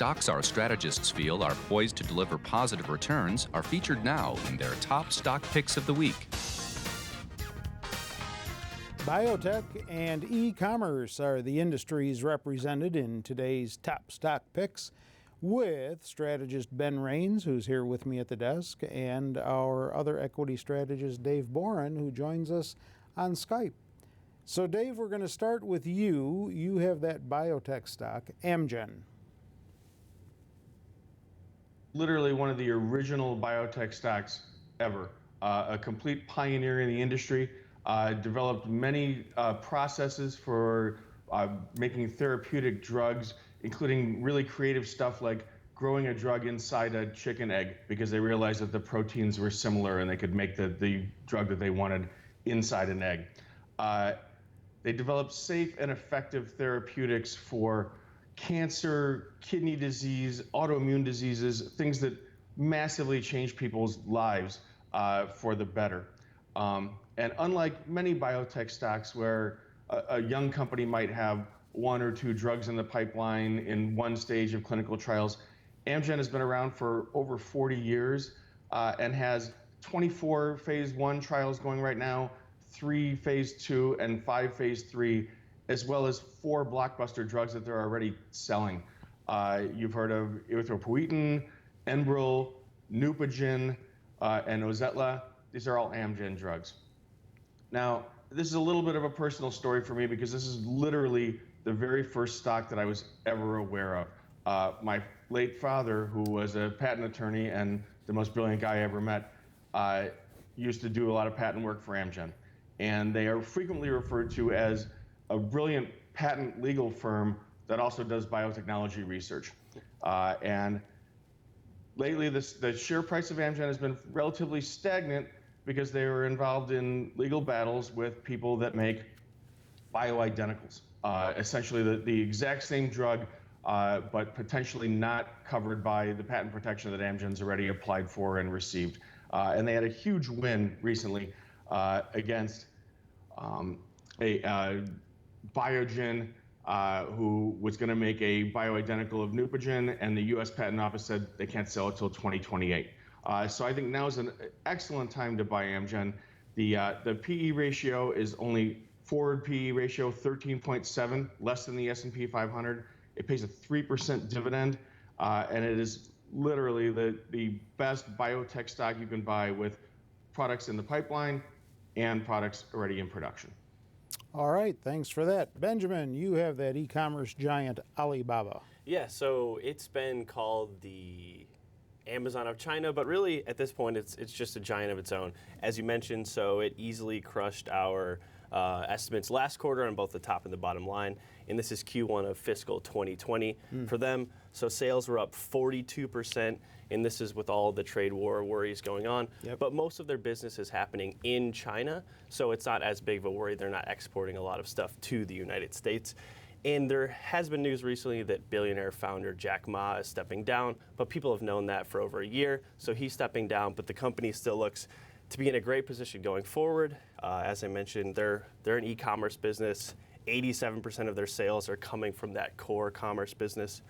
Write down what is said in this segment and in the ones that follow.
Stocks our strategists feel are poised to deliver positive returns are featured now in their top stock picks of the week. Biotech and e-commerce are the industries represented in today's top stock picks, with strategist Ben Rains, who's here with me at the desk, and our other equity strategist, Dave Boren, who joins us on Skype. So, Dave, we're going to start with you. You have that biotech stock, Amgen. Literally one of the original biotech stocks ever. A complete pioneer in the industry. Developed many processes for making therapeutic drugs, including really creative stuff like growing a drug inside a chicken egg because they realized that the proteins were similar and they could make the drug that they wanted inside an egg. They developed safe and effective therapeutics for cancer, kidney disease, autoimmune diseases, things that massively change people's lives for the better. And unlike many biotech stocks where a young company might have one or two drugs in the pipeline in one stage of clinical trials, Amgen has been around for over 40 years and has 24 phase 1 trials going right now, 3 phase 2 and 5 phase 3, as well as 4 blockbuster drugs that they're already selling. You've heard of erythropoietin, Enbrel, Neupogen, and Ozempic. These are all Amgen drugs. Now, this is a little bit of a personal story for me because this is literally the very first stock that I was ever aware of. My late father, who was a patent attorney and the most brilliant guy I ever met, used to do a lot of patent work for Amgen. And they are frequently referred to as a brilliant patent legal firm that also does biotechnology research. And lately, the share price of Amgen has been relatively stagnant because they were involved in legal battles with people that make bioidenticals, essentially the exact same drug, but potentially not covered by the patent protection that Amgen's already applied for and received. And they had a huge win recently against Biogen, who was going to make a bioidentical of Neupogen, and the U.S. Patent Office said they can't sell it till 2028. So I think now is an excellent time to buy Amgen. The PE ratio is only forward PE ratio 13.7, less than the S&P 500. It pays a 3% dividend, and it is literally the best biotech stock you can buy with products in the pipeline and products already in production. All right, thanks for that. Benjamin, you have that e-commerce giant Alibaba. Yeah, so it's been called the Amazon of China, but really at this point it's just a giant of its own. As you mentioned, so it easily crushed our estimates last quarter on both the top and the bottom line, and this is Q1 of fiscal 2020 for them. So sales were up 42%, and this is with all the trade war worries going on. Yep. But most of their business is happening in China, so it's not as big of a worry. They're not exporting a lot of stuff to the United States. And there has been news recently that billionaire founder Jack Ma is stepping down, but people have known that for over a year, so he's stepping down, but the company still looks to be in a great position going forward. As I mentioned, they're an e-commerce business. 87% of their sales are coming from that core commerce business.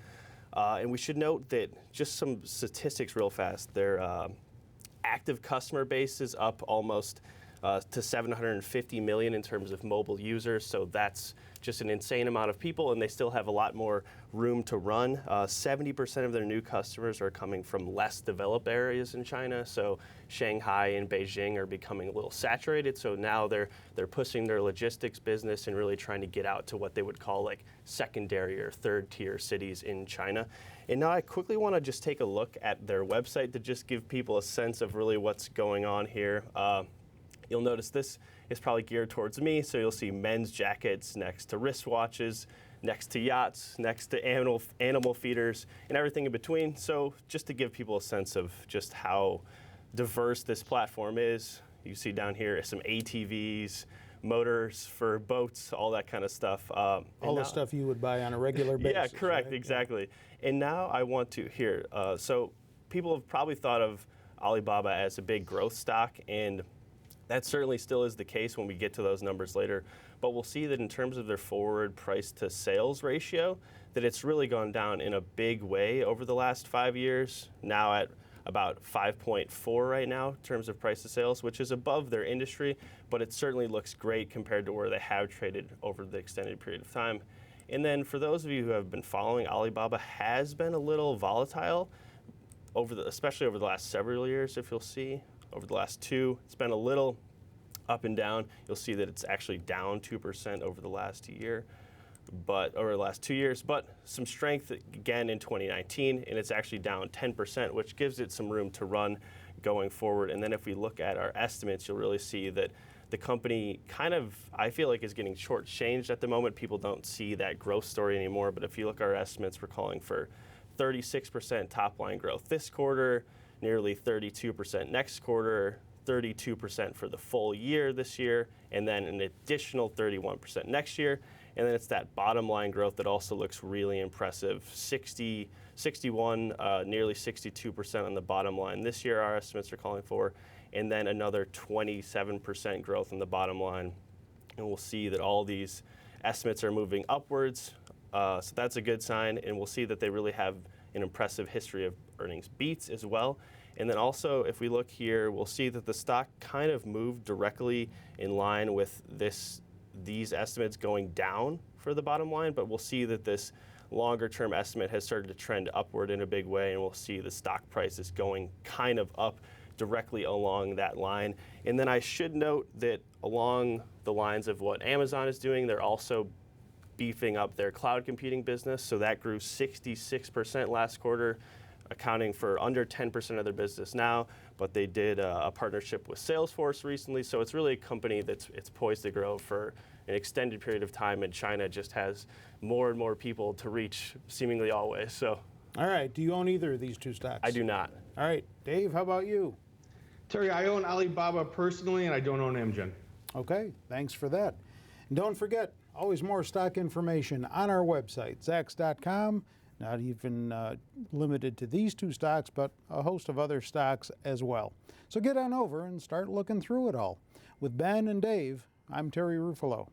And we should note that just some statistics real fast, their active customer base is up almost to 750 million in terms of mobile users, so that's just an insane amount of people, and they still have a lot more room to run. 70% of their new customers are coming from less developed areas in China, so Shanghai and Beijing are becoming a little saturated, so now they're pushing their logistics business and really trying to get out to what they would call like secondary or third tier cities in China. And now I quickly want to just take a look at their website to just give people a sense of really what's going on here. You'll notice this is probably geared towards me, so you'll see men's jackets next to wristwatches, next to yachts, next to animal feeders, and everything in between. So just to give people a sense of just how diverse this platform is, you see down here some ATVs, motors for boats, all that kind of stuff. All the stuff you would buy on a regular basis. Yeah, correct, right? Exactly. Yeah. And now I want to hear, so people have probably thought of Alibaba as a big growth stock, and that certainly still is the case when we get to those numbers later. but we'll see that in terms of their forward price to sales ratio, that it's really gone down in a big way over the last 5 years, now at about 5.4 right now in terms of price to sales, which is above their industry, but it certainly looks great compared to where they have traded over the extended period of time. And then for those of you who have been following, Alibaba has been a little volatile, especially over the last several years, if you'll see. Over the last 2, it's been a little up and down. You'll see that it's actually down 2% over the last year, over the last 2 years, but some strength again in 2019, and it's actually down 10%, which gives it some room to run going forward. And then if we look at our estimates, you'll really see that the company kind of, I feel like, is getting shortchanged at the moment. People don't see that growth story anymore, but if you look at our estimates, we're calling for 36% top line growth this quarter, nearly 32% next quarter, 32% for the full year this year, and then an additional 31% next year. And then it's that bottom line growth that also looks really impressive. 61, nearly 62% on the bottom line this year, our estimates are calling for, and then another 27% growth on the bottom line. And we'll see that all these estimates are moving upwards. So that's a good sign, and we'll see that they really have an impressive history of earnings beats as well. And then also, if we look here, we'll see that the stock kind of moved directly in line with these estimates going down for the bottom line, but we'll see that this longer term estimate has started to trend upward in a big way, and we'll see the stock price is going kind of up directly along that line. And then I should note that along the lines of what Amazon is doing, they're also beefing up their cloud computing business. So that grew 66% last quarter, accounting for under 10% of their business now, but they did a partnership with Salesforce recently. So it's really a company it's poised to grow for an extended period of time, and China just has more and more people to reach seemingly always. So, all right, do you own either of these 2 stocks? I do not. All right, Dave, how about you? Terry, I own Alibaba personally, and I don't own Amgen. Okay, thanks for that. And don't forget, always more stock information on our website, Zacks.com. Not even limited to these 2 stocks, but a host of other stocks as well. So get on over and start looking through it all. With Ben and Dave, I'm Terry Ruffalo.